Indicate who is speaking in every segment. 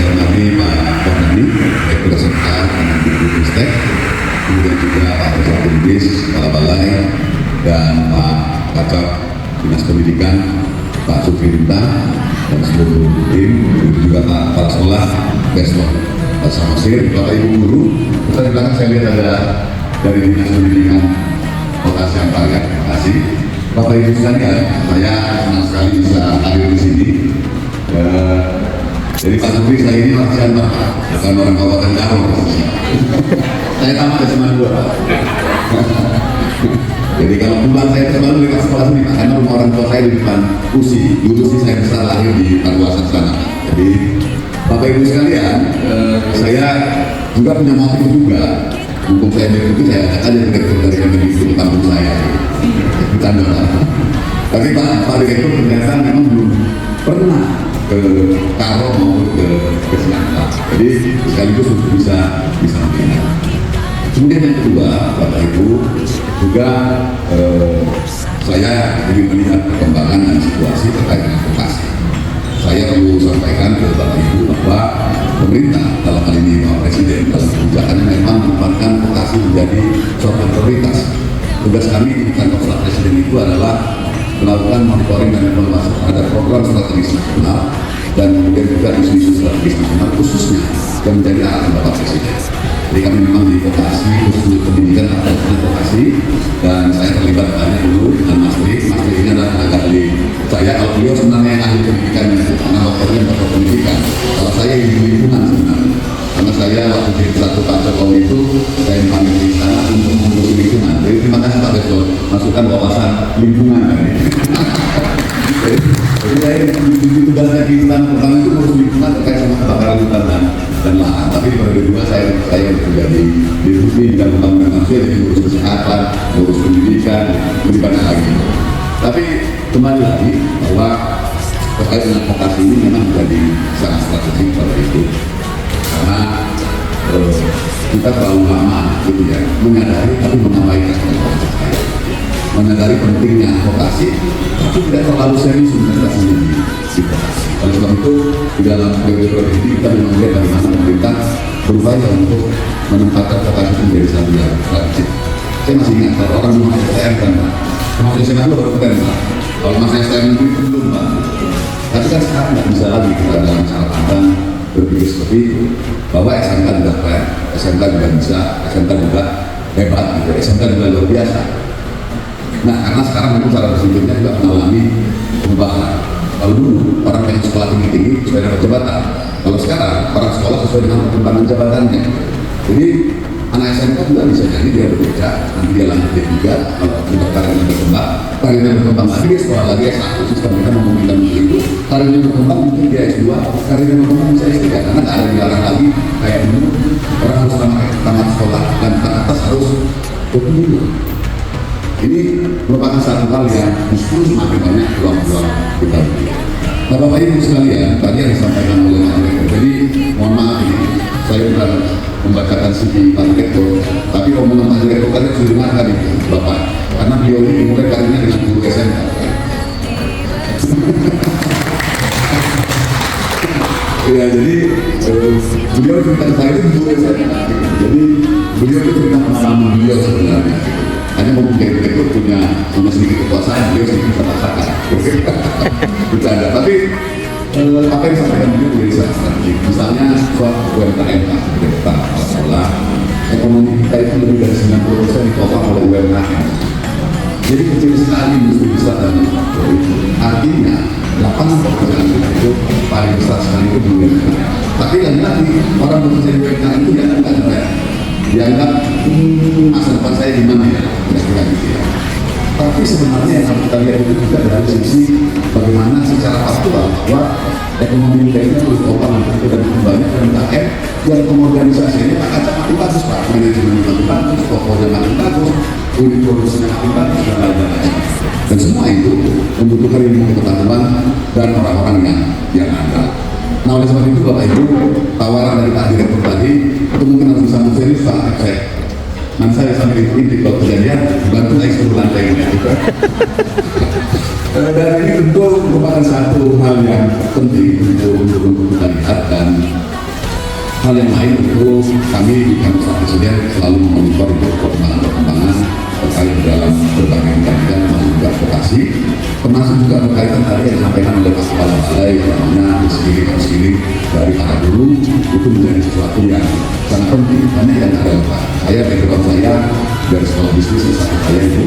Speaker 1: saya hormati Pak Wardani, Direktur SMK dan Direktur Ristek, kemudian juga Pak Profesor Indis, Kepala Balai, dan Pak Kacak Dinas Pendidikan, Pak Sufi Rintang, dan seluruh tim, juga Pak Kepala Sekolah, Besok, Pak Samosir, Bapak Ibu Guru. Terus di belakang saya lihat ada dari Dinas Pendidikan Kota Siampaga. Terima kasih. Bapak Ibu sekalian, saya senang sekali bisa hadir di sini. Jadi Pak Sufi, saya ini latihan Bapak, bukan orang Kabupaten Garut. Saya tamat SMA 2. Jadi kalau pulang saya selalu dekat sekolah sini, karena rumah orang tua saya di depan USI. Di USI saya besar lahir di Pakuasan sana. Jadi Bapak Ibu sekalian, saya juga punya motif juga. Mumpung saya direktur, saya ajak aja direktur dari Kemendikbud di kampung saya. Bercanda lah. Tapi Pak Direktur ternyata memang belum pernah ke Karo maupun ke Sinangka. Jadi sekaligus untuk bisa mengingat. Kemudian yang kedua, Bapak Ibu, juga saya ingin melihat perkembangan dan situasi terkait dengan vokasi. Saya perlu sampaikan ke Bapak Ibu bahwa pemerintah dalam hal ini Pak Presiden dalam kebijakannya memang menempatkan vokasi menjadi suatu prioritas. Tugas kami di kantor Staf Presiden itu adalah melakukan monitoring dan evaluasi terhadap program strategis nasional dan kemudian juga isu-isu strategis nasional khususnya yang menjadi arahan Bapak Presiden. Jadi kami memang di vokasi, khusus pendidikan atau vokasi, dan saya terlibat banyak dulu dengan Mas Rik. Mas Rik ini adalah tenaga ahli saya. Kalau beliau sebenarnya yang ahli pendidikan, karena dokternya dokter pendidikan. Kalau saya yang di lingkungan sebenarnya, karena saya waktu di satu Pak Jokowi itu saya dipanggil di sana untuk mengurus lingkungan. Jadi terima kasih Pak Beso, masukkan wawasan lingkungan kan. Jadi saya di tugasnya di hutan pertama itu ngurus lingkungan terkait sama kebakaran hutan dan lahan. Tapi di periode kedua saya menjadi di bidang pembangunan manusia, jadi ngurus kesehatan, ngurus pendidikan, lebih banyak lagi. Tapi kembali lagi bahwa terkait dengan vokasi ini memang menjadi sangat strategis pada itu, karena kita terlalu lama gitu ya menyadari tapi mengabaikan menyadari pentingnya vokasi, tapi tidak terlalu serius investasi di vokasi. Oleh sebab itu, di dalam periode ini kita memang melihat bagaimana pemerintah berupaya untuk menempatkan vokasi menjadi satu yang strategis. Saya masih ingat kalau orang mau STM kan, masuk SMA itu baru keren Pak. Kalau masuk STM itu belum Pak. Tapi kan sekarang nggak bisa lagi kita dalam cara pandang berpikir seperti itu, bahwa SMK juga keren, SMK juga bisa, SMK juga hebat, gitu. SMK juga luar biasa. Nah, karena sekarang itu cara berpikirnya juga mengalami perubahan. Kalau dulu orang yang sekolah tinggi sesuai dengan jabatan, kalau sekarang orang sekolah sesuai dengan perkembangan jabatannya. Jadi anak SMK juga bisa jadi dia bekerja, nanti dia lanjut D3, kalau tidak karirnya berkembang lagi dia sekolah lagi S1, sistem kita memungkinkan itu. Karirnya berkembang mungkin dia S2, karirnya berkembang bisa S3, karena tidak ada dilarang lagi kayak dulu orang harus tamat sekolah dan ke atas harus berkuliah. Ini merupakan satu hal yang justru semakin banyak peluang-peluang kita berikan. Nah, Bapak Ibu sekalian, tadi yang disampaikan oleh Pak Direktur, jadi mohon maaf ini, saya bukan membacakan CV Pak Direktur, tapi omongan Pak Direktur tadi sudah dengarkan itu, Bapak, karena beliau ini mulai karirnya dengan guru SMK. Ya, jadi beliau cerita saya itu guru SMK, jadi beliau itu cerita pengalaman beliau sebenarnya. Hanya mungkin direktur punya sedikit kekuasaan, beliau sedikit kekuasaan. Bercanda, tapi apa yang disampaikan beliau menjadi sangat strategis. Misalnya soal UMKM, kita sekolah, ekonomi kita itu lebih dari 90% ditopang oleh UMKM. Jadi kecil sekali industri besar dan makro itu. Artinya lapangan pekerjaan kita itu paling besar sekali itu di UMKM. Tapi lagi orang bekerja di UMKM itu dianggap masa depan saya gimana ya, kira-kira gitu ya. Tapi sebenarnya yang harus kita lihat itu juga dari sisi bagaimana secara faktual bahwa ekonomi kita itu harus ditopang dan banyak UMKM yang pengorganisasinya Pak Acak makin bagus Pak, manajemennya makin bagus, tokohnya makin bagus, unit produksinya makin bagus dan lain-lain. Dan semua itu membutuhkan ilmu pengetahuan dan orang-orang yang ada. Nah, oleh sebab itu Bapak Ibu, tawaran dari Pak Direktur tadi itu mungkin harus bisa serius Pak Acak. Nanti saya sambil intip kalau kejadian bantu naik 10 lantai gitu. Dan ini tentu merupakan satu hal yang penting untuk kita lihat, dan hal yang lain itu kami di kantor presiden selalu memonitor itu perkembangan terkait dalam berbagai bidang termasuk juga advokasi, termasuk juga berkaitan tadi yang disampaikan oleh Pak Kepala Balai, namanya skilling dari para guru itu menjadi sesuatu yang sangat penting. Banyak yang ada Pak. Saya background saya dari sekolah bisnis satu saya itu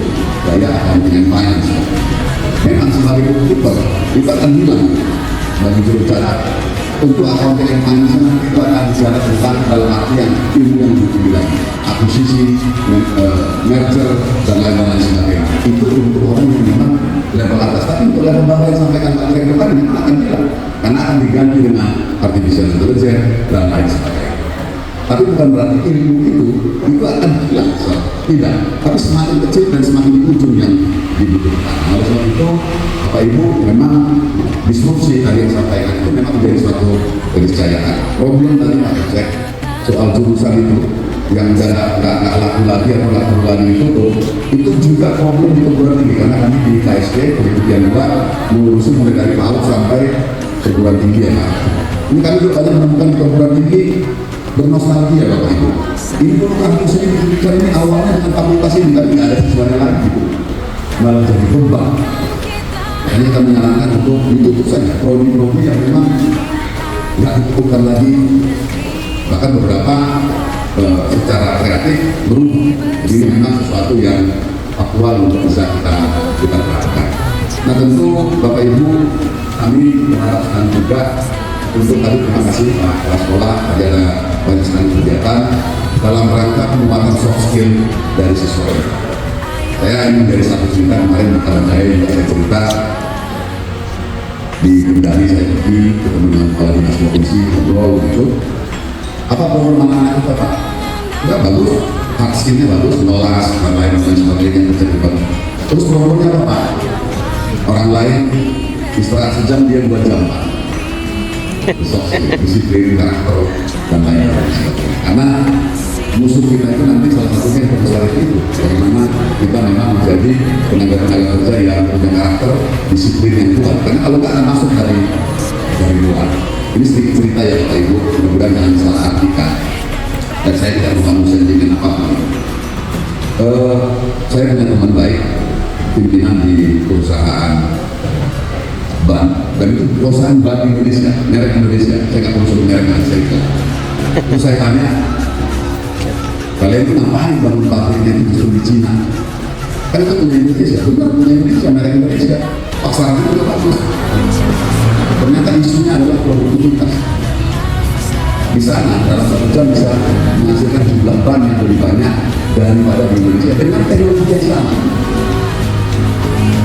Speaker 1: saya accounting and finance. Memang sebagai bookkeeper itu akan bilang bagi jurubicara untuk accounting and finance itu akan bicara tentang dalam artian ilmu yang dibilang akuisisi, merger dan lain-lain sebagainya. Itu untuk orang yang memang level atas. Tapi untuk level bawah yang sampaikan Pak Direktur tadi akan bilang karena akan diganti dengan artificial intelligence dan lain sebagainya. Tapi bukan berarti ilmu itu akan hilang, tidak. Tapi semakin kecil dan semakin di ujung yang dibutuhkan. Oleh sebab itu, Bapak Ibu memang disrupsi tadi yang sampaikan itu memang menjadi suatu keniscayaan. Problem tadi Pak cek soal jurusan itu yang nggak laku lagi atau laku lagi itu juga problem di perguruan tinggi karena kami di KSP pendidikan juga mengurusi mulai dari PAUD sampai perguruan tinggi ya Pak. Ini kami juga banyak menemukan di perguruan tinggi bernostalgia Bapak Ibu. Ini dulu kampus ini pendidikan ini awalnya dengan fakultas ini tapi nggak ada siswanya lagi, malah jadi beban. Hanya kita menyarankan untuk ditutup saja prodi-prodi yang memang nggak dibutuhkan lagi, bahkan beberapa secara kreatif berubah. Jadi memang sesuatu yang aktual untuk bisa kita lakukan. Nah tentu Bapak Ibu kami mengharapkan juga untuk tadi terima kasih Pak Kepala Sekolah tadi ada banyak sekali kegiatan dalam rangka penguatan soft skill dari siswa. Saya ini dari satu cerita kemarin teman saya juga saya cerita di Kendari saya pergi ketemu dengan kepala dinas provinsi ngobrol gitu. Apa program anak-anak kita Pak? Enggak bagus, hard skillnya bagus, melas dan lain sebagainya terjadi. Terus programnya apa Pak? Orang lain istirahat sejam dia 2 jam Pak. Soft skill, disiplin, karakter dan lain-lain sebagainya. Karena musuh kita itu nanti salah satunya yang terbesar itu bagaimana kita memang menjadi tenaga-tenaga kerja yang punya karakter, disiplin yang kuat. Karena kalau nggak akan masuk dari luar. Ini sedikit cerita ya Bapak Ibu, mudah-mudahan jangan salah artikan. Dan saya tidak membangun sentimen apapun. Saya punya teman baik, pimpinan di perusahaan bank, dan itu perusahaan bank Indonesia, merek Indonesia. Saya nggak perlu sebut merek Indonesia itu. Terus saya tanya, kalian itu ngapain bangun pabriknya itu justru di Cina? Kan itu punya Indonesia, benar punya Indonesia, merek Indonesia. Pasarannya juga bagus. Ternyata isunya adalah produktivitas. Di sana dalam 1 jam bisa menghasilkan jumlah ban yang lebih banyak daripada di Indonesia dengan teknologi yang sama.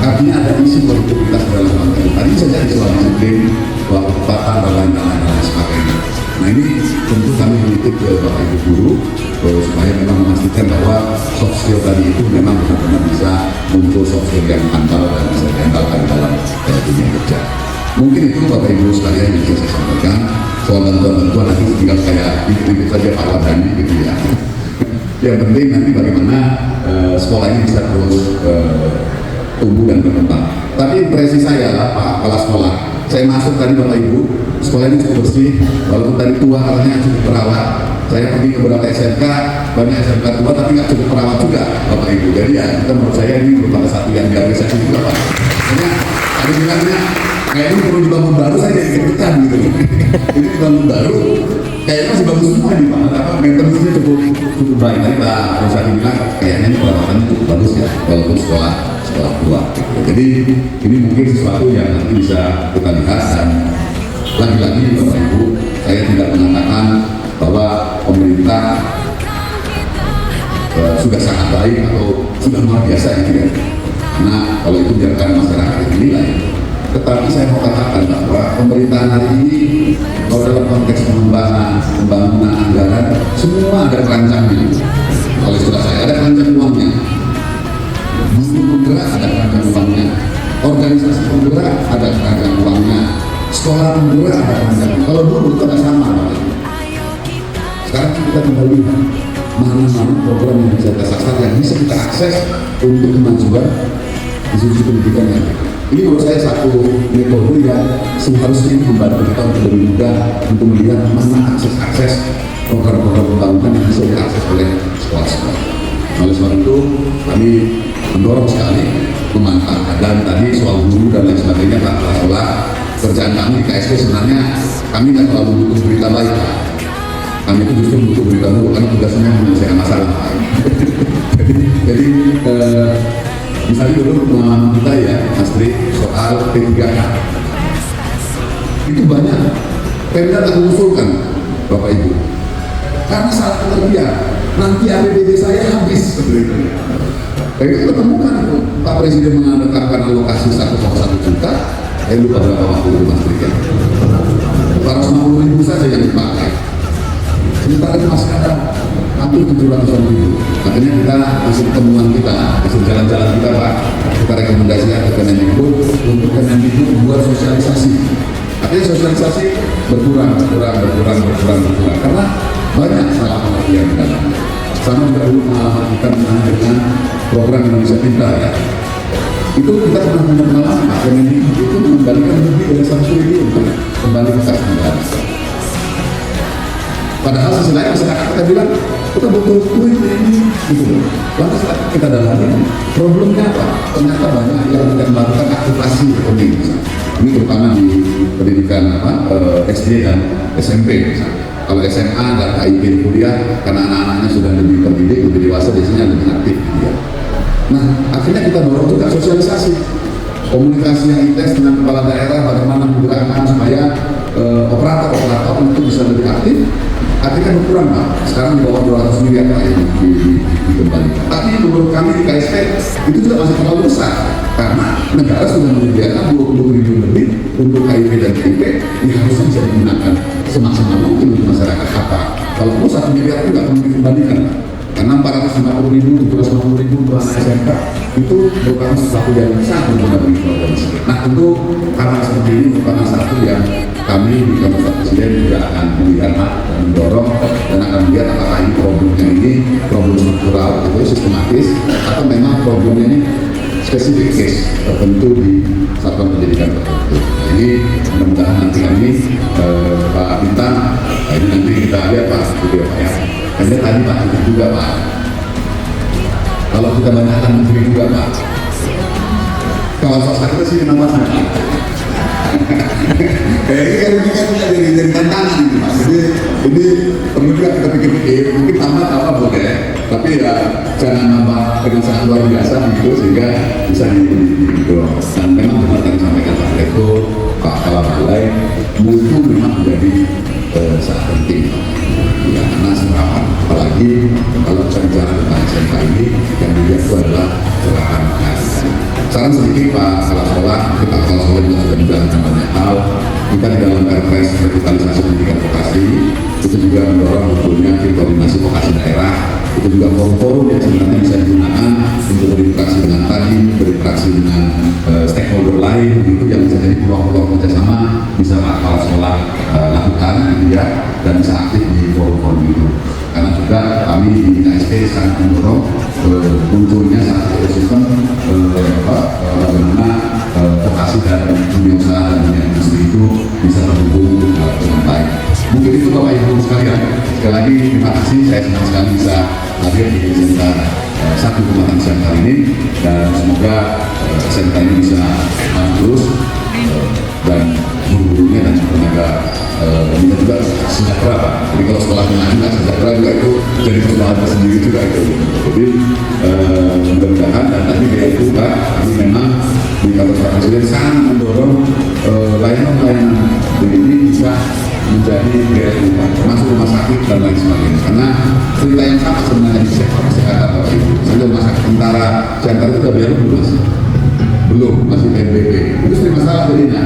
Speaker 1: Artinya ada isi produktivitas dalam hal itu. Tadi saja di soal disiplin, soal ketepatan dan lain-lain sebagainya. Nah ini tentu kami menitip ke Bapak Ibu guru supaya memang memastikan bahwa soft skill tadi itu memang benar-benar bisa muncul soft skill yang handal dan bisa diandalkan dalam dunia kerja. Mungkin itu Bapak Ibu sekalian yang bisa saya sampaikan. Soal bantuan nanti tinggal kayak ikut saja Pak Wadani gitu ya. Yang penting nanti bagaimana sekolah ini bisa terus tumbuh dan berkembang. Tapi impresi saya lah Pak Kepala Sekolah, saya masuk tadi Bapak Ibu, sekolah ini cukup bersih, walaupun tadi tua katanya cukup perawat. Saya pergi ke beberapa SMK, banyak SMK tua tapi nggak cukup perawat juga Bapak Ibu. Jadi ya kita menurut saya ini merupakan satu yang diapresiasi juga Pak. Hanya tadi bilangnya kayak ini perlu dibangun baru, saya jadi kejutan gitu. Ini dibangun baru, kayaknya masih bagus semua nih Pak. Apa maintenance-nya cukup baik. Tadi Pak Rusadi bilang kayaknya ini perawatannya cukup bagus ya, walaupun sekolah tua. Jadi ini mungkin sesuatu yang nanti bisa kita lihat. Dan lagi-lagi Bapak Ibu, saya tidak mengatakan bahwa pemerintah sudah sangat baik atau sudah luar biasa gitu ya. Nah kalau itu biarkan masyarakat yang menilai. Tetapi saya mau katakan bahwa pemerintahan hari ini kalau dalam konteks pembangunan anggaran semua ada keranjangnya. Kalau istilah saya ada keranjang uangnya. Guru penggerak ada keranjang uangnya. Organisasi penggerak ada keranjang uangnya. Sekolah penggerak ada keranjang uangnya. Kalau dulu itu ada sama. Sekarang kita tinggal lihat mana-mana program yang bisa kita sasar yang bisa kita akses untuk kemajuan institusi pendidikan yang Ini menurut saya satu metode yang seharusnya membantu kita untuk lebih mudah untuk melihat mana akses program-program pembangunan yang bisa diakses oleh sekolah-sekolah. Oleh sebab itu kami mendorong sekali memanfaatkan, dan tadi soal guru dan lain sebagainya Pak Solah, kerjaan kami di KSP sebenarnya kami nggak terlalu butuh berita baik Pak. Kami itu justru butuh berita buruk karena tugasnya menyelesaikan masalah. jadi misalnya dulu pengalaman kita ya Mas Tri soal P3K itu banyak Pemda tak mengusulkan Bapak Ibu karena salah pengertian nanti APBD saya habis. Jadi kita temukan itu Pak Presiden menetapkan alokasi 1,1 juta, lupa berapa waktu itu Mas Tri, 450.000 saja yang dipakai. Sementara itu masih ada hampir 700.000. Makanya kita hasil temuan kita, hasil jalan-jalan kita Pak, kita rekomendasikan ke Kemendikbud untuk Kemendikbud membuat sosialisasi. Artinya sosialisasi berkurang karena banyak salah pengertian di dalam. Sama juga dulu pengalaman kita dengan program Indonesia Pintar ya. Itu kita pernah punya pengalaman Pak Kemendikbud itu mengembalikan lebih dari 1 triliun kembali ke kas negara. Padahal sisi lain masyarakat kita bilang kita butuh duit ini, gitu. Lalu setelah kita dalami problemnya apa? Ternyata banyak yang tidak melakukan aktivasi ekonomi. Ini terutama di pendidikan SD dan SMP. Kalau SMA dan KIP kuliah, karena anak-anaknya sudah lebih terdidik, lebih dewasa, biasanya lebih aktif. Ya. Nah, akhirnya kita dorong juga sosialisasi, komunikasi yang intens dengan kepala daerah, bagaimana menggerakkan supaya operator itu bisa lebih aktif. Akhirnya berkurang Pak, sekarang di bawah 200 miliar Pak yang dikembalikan. Tapi menurut kami di KSP itu juga masih terlalu besar karena negara sudah menyediakan 20 triliun lebih untuk KIP dan KIP yang harusnya bisa digunakan semaksimal mungkin untuk masyarakat apa. Kalau perlu 1 miliar itu nggak perlu dikembalikan karena 450.000, 750.000 untuk anak SMK itu merupakan sesuatu yang sangat berguna bagi keluarga miskin. Nah tentu karena seperti ini merupakan satu yang kami di kantor Pak Presiden juga akan melihat dan mendorong dan akan melihat apakah ini problemnya ini problem struktural itu sistematis atau memang problemnya ini spesifik case tertentu di satuan pendidikan tertentu. Jadi mudah-mudahan nanti kami Pak Bintang, ini nanti kita lihat Pak video Pak ya. Karena tadi Pak itu juga Pak. Kalau kita banyakkan menteri juga Pak. Kalau swasta kita sih nama saya. Ini kan jadi tantangan gitu Pak. Jadi ini perlu juga kita pikir-pikir. Mungkin tambah apa boleh, tapi ya jangan nambah dengan sangat luar biasa gitu sehingga bisa didorong. Dan memang benar tadi sampaikan Pak Direktur, Pak Kepala Balai, mutu memang menjadi sangat penting. Ya, karena serapan, apalagi kalau saya bicara tentang SMK ini yang dilihat itu adalah serapan kajian. Saran sedikit Pak Kepala Sekolah, kita Kepala Sekolah juga sudah menjalankan banyak hal. Kita di dalam Perpres revitalisasi pendidikan vokasi itu juga mendorong munculnya tim koordinasi vokasi daerah. Itu juga forum-forum yang sebenarnya bisa digunakan untuk berinteraksi dengan tadi, berinteraksi dengan stakeholder lain, itu yang bisa jadi peluang-peluang kerjasama bisa Pak Kepala Sekolah lakukan gitu ya, dan bisa aktif di forum-forum itu. Karena juga kami di KSP sangat mendorong munculnya satu ekosistem bagaimana vokasi dan dunia usaha dan dunia industri itu bisa terhubung dengan baik. Mungkin itu Bapak Ibu sekalian. Sekali lagi terima kasih, saya senang sekali bisa hadir di SMK 1 Kecamatan Siang kali ini, dan semoga SMK ini bisa terus dan guru-gurunya dan tenaga kita juga sejahtera Pak. Jadi kalau sekolahnya nggak sejahtera juga itu jadi persoalan tersendiri juga itu. Jadi mudah-mudahan, dan tadi dia itu Pak, kami memang di kantor Pak Presiden sangat mendorong layanan-layanan ini bisa menjadi BRI, termasuk rumah sakit dan lain sebagainya. Karena cerita yang sama sebenarnya di sektor kesehatan Bapak Ibu. Misalnya rumah sakit tentara Siantar itu sudah BRI belum, masih PNBP. Itu sering masalah jadinya.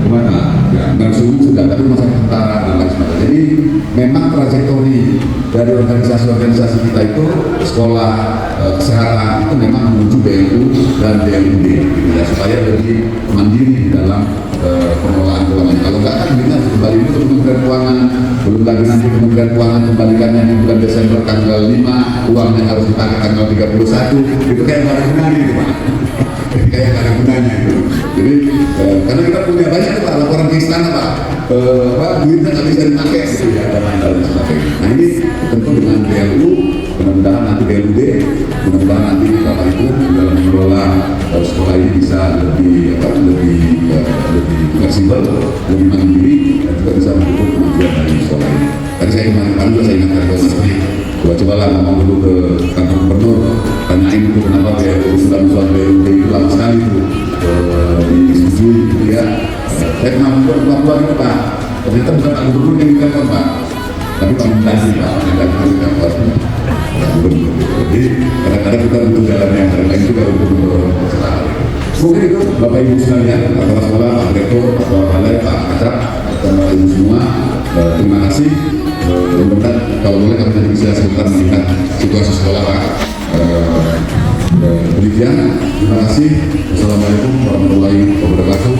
Speaker 1: Kemana? Ya, Narsum sudah, tapi rumah sakit tentara dan lain sebagainya. Jadi memang trajektori dari organisasi-organisasi kita itu sekolah kesehatan itu memang menuju BLU dan BLUD ya, supaya lebih mandiri di dalam pengelolaan keuangan. Kalau nggak kan kita kembali itu Kementerian Keuangan, belum lagi nanti Kementerian Keuangan kembalikannya di bulan Desember tanggal 5, uangnya harus dipakai tanggal 31, itu kayak nggak ada gunanya gitu Pak. kayak ada gunanya itu. Jadi karena kita punya banyak Pak laporan ke istana Pak, duitnya nggak bisa dipakai gitu ya, dan sebagainya. Nah ini tentu dengan BLU, mudah-mudahan nanti BLUD, mudah-mudahan nanti Bapak Ibu dalam mengelola sekolah ini bisa lebih fleksibel, lebih mandiri, dan juga bisa mendukung kemajuan dari sekolah ini. Tadi saya kemarin juga saya ingatkan ke Mas Menteri, coba-cobalah ngomong dulu ke kantor gubernur, tanyain itu kenapa usulan BLUD itu lama sekali itu disetujui gitu ya. Saya pernah membuat itu Pak, ternyata bukan Pak Gubernur yang ditelepon Pak, tapi Pak Mendagri Pak, yang ditelepon gubernur. Jadi kadang-kadang kita butuh jalan yang lain juga untuk mendorong kesalahan. Mungkin itu Bapak Ibu sekalian, kepala sekolah, Pak Rektor, Pak Kepala Balai, Pak Kacak, dan Bapak Ibu semua, terima kasih. Mudah-mudahan kalau boleh kami nanti bisa sebentar melihat situasi sekolah Pak. Demikian, terima kasih. Wassalamualaikum warahmatullahi wabarakatuh.